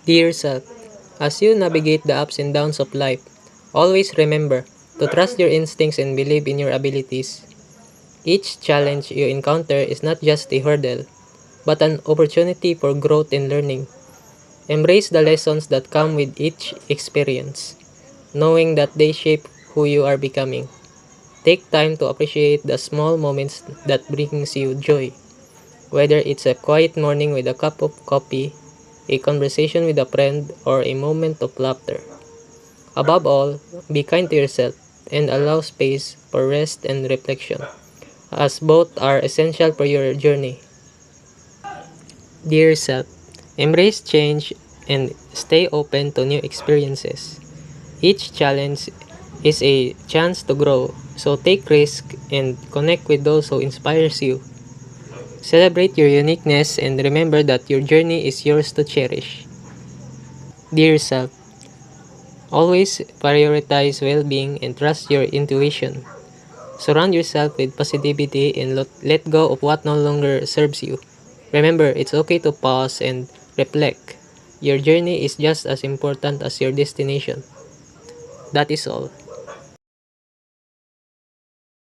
Dear self, as you navigate the ups and downs of life, always remember to trust your instincts and believe in your abilities. Each challenge you encounter is not just a hurdle, but an opportunity for growth and learning. Embrace the lessons that come with each experience, knowing that they shape who you are becoming. Take time to appreciate the small moments that brings you joy, whether it's a quiet morning with a cup of coffee, a conversation with a friend, or a moment of laughter. Above all, be kind to yourself and allow space for rest and reflection, as both are essential for your journey. Dear self, embrace change and stay open to new experiences. Each challenge is a chance to grow, so take risk and connect with those who inspires you. Celebrate your uniqueness and remember that your journey is yours to cherish. Dear self, always prioritize well-being and trust your intuition. Surround yourself with positivity and let go of what no longer serves you. Remember, it's okay to pause and reflect. Your journey is just as important as your destination. That is all.